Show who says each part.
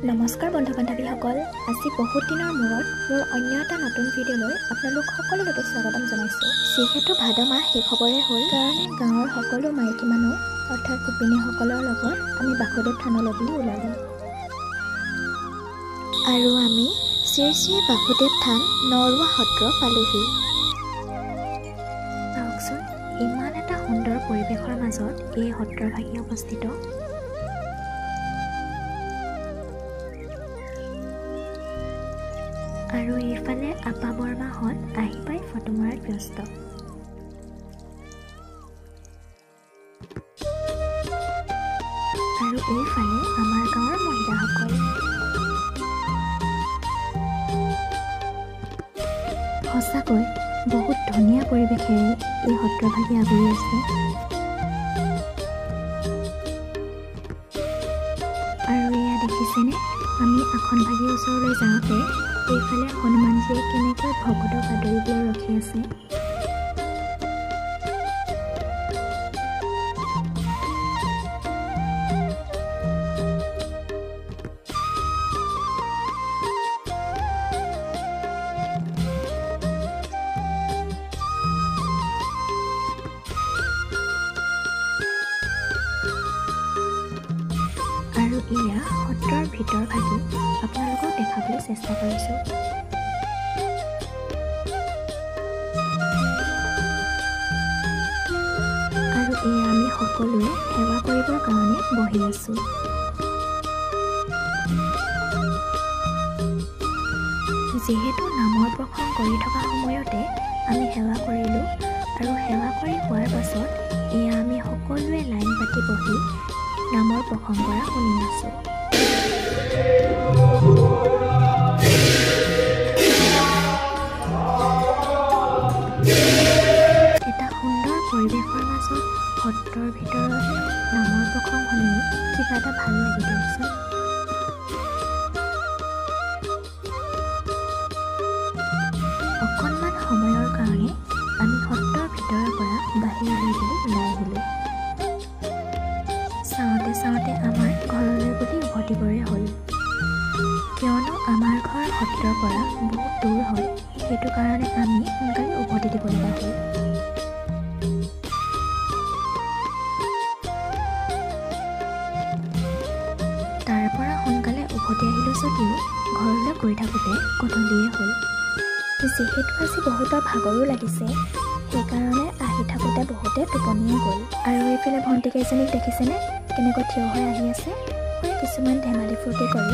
Speaker 1: নমস্কাৰ বন্ধু-বান্ধৱীসকল, আজি বহুত দিনৰ মূৰত মোৰ অন্য এটা নতুন ভিডিঅ'লৈ আপোনালোক সকলোকে স্বাগতম জনাইছোঁ। যিহেতু ভাদ মাহ শেষ হ'বৰে হ'ল, কাৰণে গাঁৱৰ সকলো মাইকী মানুহ অৰ্থাৎ গোপিনীসকলৰ লগত আমি বাসুদেৱ থানলৈ বুলি ওলালোঁ। আৰু আমি শ্ৰী শ্ৰী বাসুদেৱ থান নৰুৱা সত্ৰ পালোহি। চাওকচোন, ইমান এটা সুন্দৰ পৰিৱেশৰ মাজত এই সত্ৰভাগী অৱস্থিত। আৰু এইফালে আপা বৰমাহঁত আহি পাই ফটো মৰাত ব্যস্ত। আৰু এইফালে আমাৰ গাঁৱৰ মহিলাসকল। সঁচাকৈ বহুত ধুনীয়া পৰিৱেশেৰে এই সত্ৰভাগী আগুৰি আছে। আৰু এয়া দেখিছেনে, আমি আসনভাগীৰ ওচৰলৈ যাওঁতে এইফালে হনুমানজীয়ে কেনেকৈ ভকতক আদৰিবলৈ ৰখি আছে। আৰু এয়া সত্ৰৰ ভিতৰ ভাগি আপোনালোকক দেখাবলৈ চেষ্টা কৰিছোঁ। আৰু এয়া আমি সকলোৱে সেৱা কৰিবৰ কাৰণে বহি আছোঁ। যিহেতু নামৰ প্ৰসংগ কৰি থকা সময়তে আমি সেৱা কৰিলোঁ, আৰু সেৱা কৰি হোৱাৰ পাছত এয়া আমি সকলোৱে লাইন পাতি বহি নামৰ প্ৰসংগ কৰা শুনি আছোঁ। এটা সুন্দৰ পৰিৱেশৰ মাজত সত্ৰৰ ভিতৰত নামৰ প্ৰসংগ শুনি কিবা এটা ভাল লাগি দিয়কচোন। অকণমান সময়ৰ কাৰণে আমি সত্ৰৰ ভিতৰৰ পৰা বাহিৰলৈ ওলাই আহিলোঁ। চাওঁতে চাওঁতে আমাৰ ঘৰলৈ বুলি উভতিবৰে হ'ল, কিয়নো আমাৰ ঘৰ সত্ৰৰ পৰা বহুত দূৰ হয়। সেইটো কাৰণে আমি সোনকালে উভতি দিব লগা হ'ল। তাৰ পৰা সোনকালে উভতি আহিলোঁ যদিও ঘৰলৈ গৈ থাকোঁতে গধূলিয়ে হ'ল। যিহেতু আজি বহুতৰ ভাগৰো লাগিছে, সেইকাৰণে আহি থাকোঁতে বহুতে টোপনিয়ে গ'ল। আৰু এইফালে ভণ্টিকেইজনীক দেখিছেনে কেনেকৈ থিয় হৈ আহি আছে। কিছুমান ধেমালি ফূৰ্তি কৰি